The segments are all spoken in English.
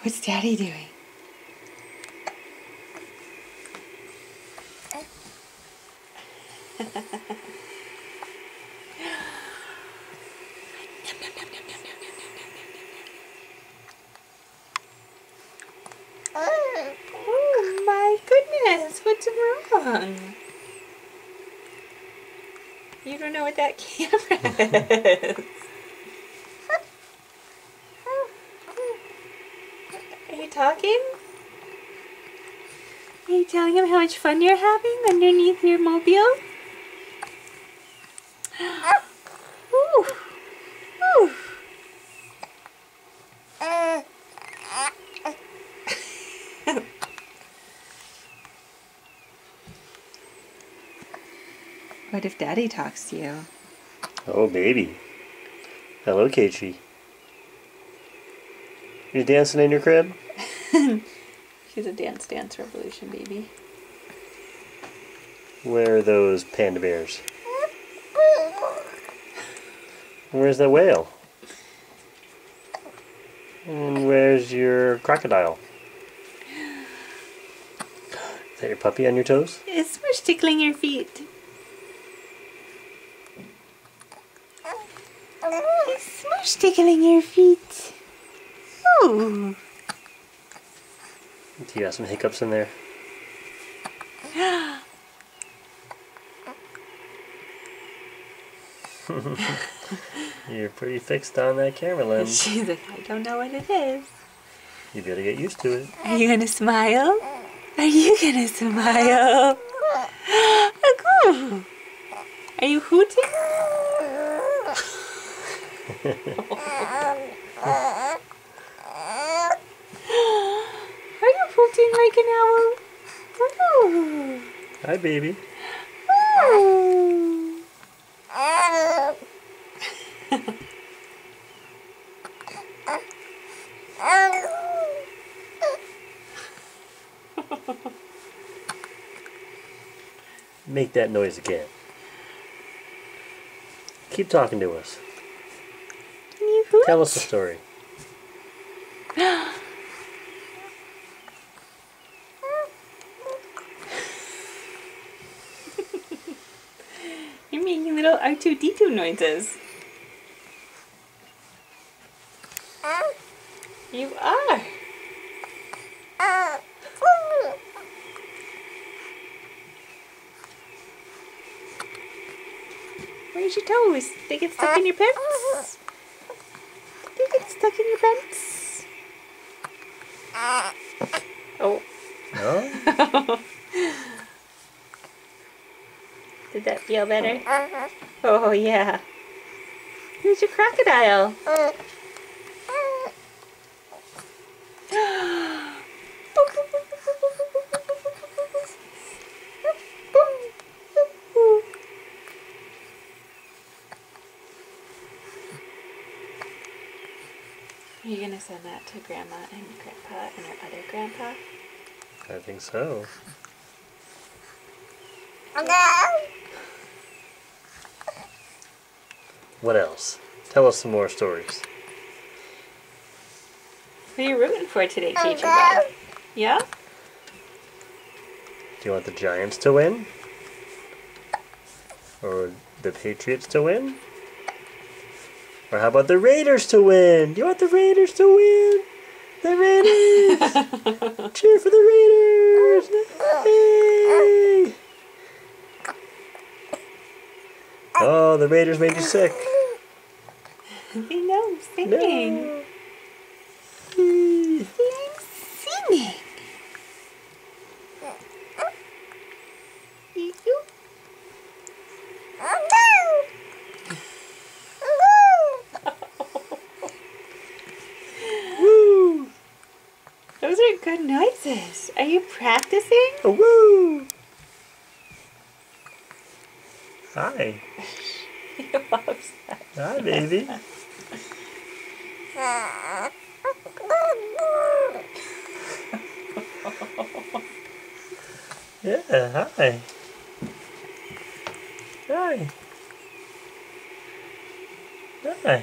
What's Daddy doing? Oh my goodness, what's wrong? You don't know what that camera is. Are you talking? Are you telling him how much fun you're having underneath your mobile? Ooh. Ooh. What if Daddy talks to you? Oh, baby. Hello, Keiichi. You dancing in your crib? She's a Dance Dance Revolution baby. Where are those panda bears? Where's the whale? And where's your crocodile? Is that your puppy on your toes? Is Smush tickling your feet? Is Smush tickling your feet? Ooh. Do you have some hiccups in there? You're pretty fixed on that camera lens. She's like, I don't know what it is. You better get used to it. Are you gonna smile? Are you gonna smile? Ooh. Are you hooting? Are you hooting like an owl? Ooh. Hi, baby. Ooh. Make that noise again. Keep talking to us. Can you hoot? Tell us a story. You're making little R2-D2 noises. You are. Where's your toes? They get stuck in your pants? They get stuck in your pants? Oh. Oh? Did that feel better? Oh, yeah. Here's your crocodile. Are you going to send that to Grandma and Grandpa and our other grandpa? I think so. What else? Tell us some more stories. Who are you rooting for today, Teacher Bud? Yeah? Do you want the Giants to win? Or the Patriots to win? Or how about the Raiders to win? Do you want the Raiders to win? The Raiders! Cheer for the Raiders! Yay! Oh, the Raiders made you sick. They know I'm singing. No. I'm singing. Woo! Those are good noises. Are you practicing? Oh, woo! Hi. He loves that. Hi, baby. Yeah, hi. Hi. Hi.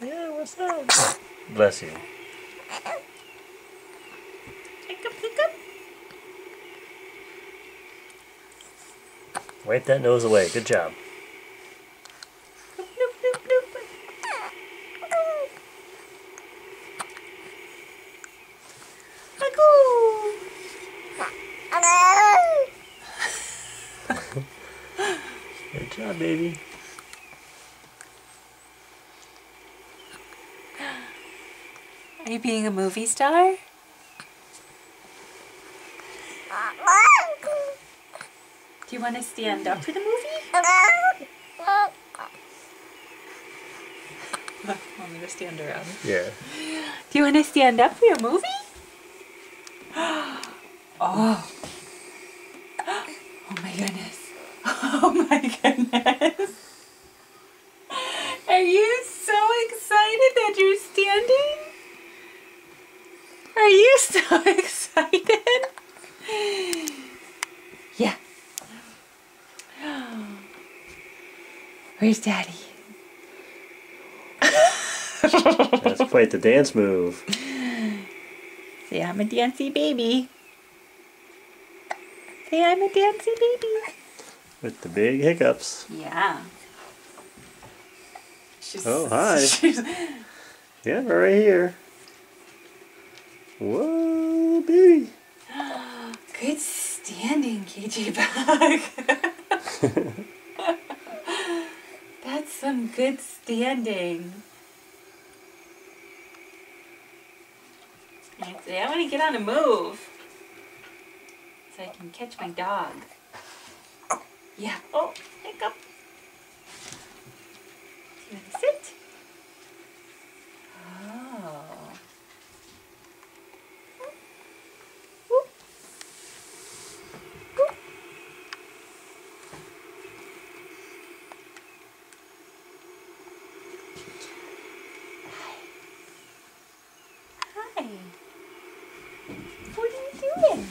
Yeah, what's up? Bless you. Hiccup, hiccup. Wipe that nose away. Good job. Nope, nope, nope, nope. Good job, baby. Are you being a movie star? Do you want to stand up for the movie? Want me to stand around? Yeah. Do you want to stand up for your movie? Oh. Oh my goodness. Oh my goodness. Are you so excited that you're standing? Are you so excited? Yeah. Where's Daddy? That's quite the dance move. Say I'm a dancy baby. Say I'm a dancy baby. With the big hiccups. Yeah. She's, Oh, hi. Yeah, we're right here. Whoa, baby. Good standing, KJ Bug. That's some good standing. Actually, I want to get on a move so I can catch my dog. Yeah. Oh, hiccup. You want to sit? Oh. Whoop. Whoop. Hi. What are you doing?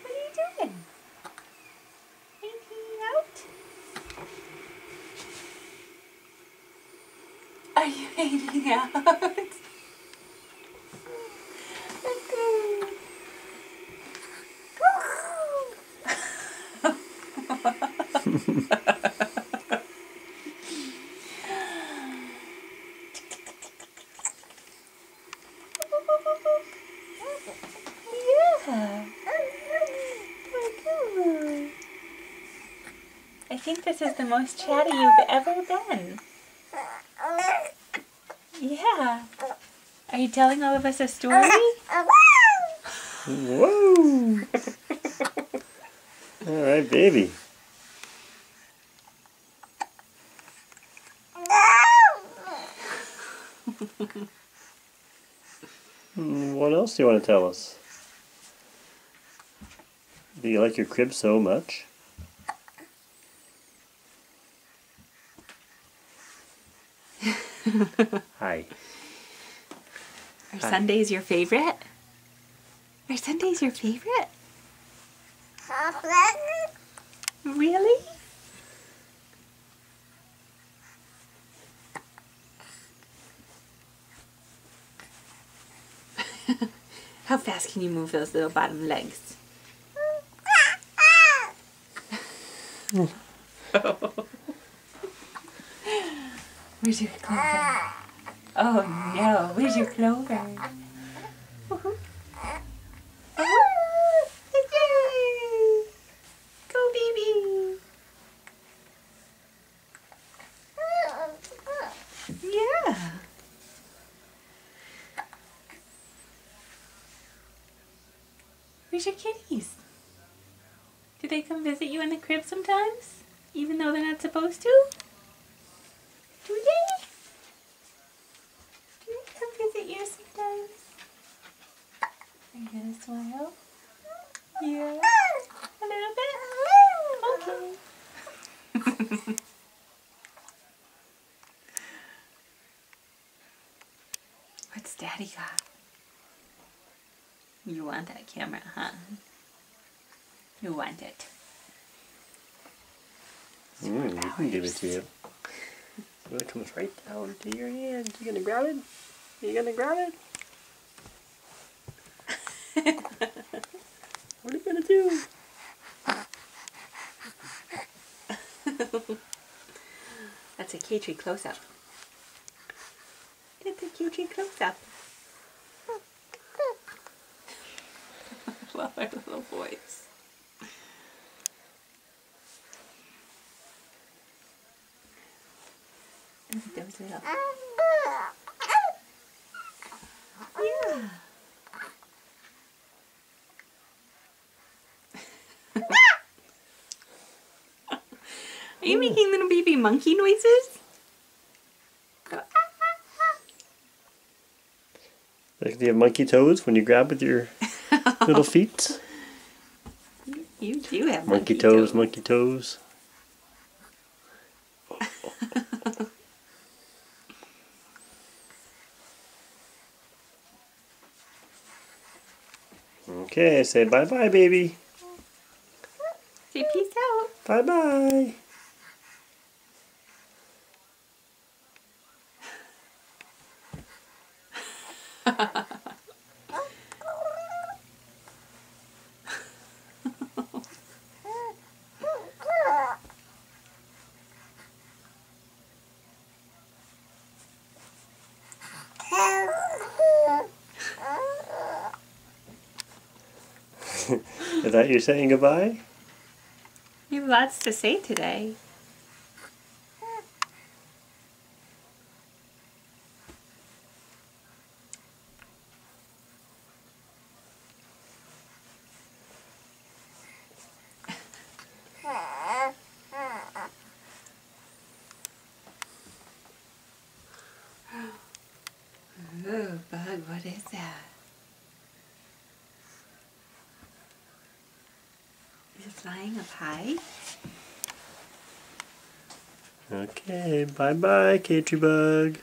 What are you doing? Are you hanging out? Are you hanging out? Yeah. I think this is the most chatty you've ever been. Yeah. Are you telling all of us a story? Whoa. All right, baby. What else do you want to tell us? Do you like your crib so much? Hi. Are Sundays your favorite? Are Sundays your favorite? Really? How fast can you move those little bottom legs? Where's your clover? Oh no, where's your clover? Go, baby. Yeah. Where's your kitties? Do they come visit you in the crib sometimes? Even though they're not supposed to? Do they? Do they come visit you sometimes? Are you gonna smile? Yeah. A little bit? Okay. What's Daddy got? You want that camera, huh? You want it. We can give it to you. It comes right down to your hand. You gonna grab it? You gonna grab it? What are you gonna do? That's a K-Tree close-up. That's a K-Tree close-up. Love our little voice. Those little. Yeah. Are you making little baby monkey noises? Like, do you have monkey toes when you grab with your little feet? You do have Monkey toes, monkey toes. Okay, say bye-bye, baby. Say peace out. Bye-bye. Is that you saying goodbye? You have lots to say today. Oh, Bug, what is that? Is it flying up high? Okay, bye-bye, K-Tree Bug.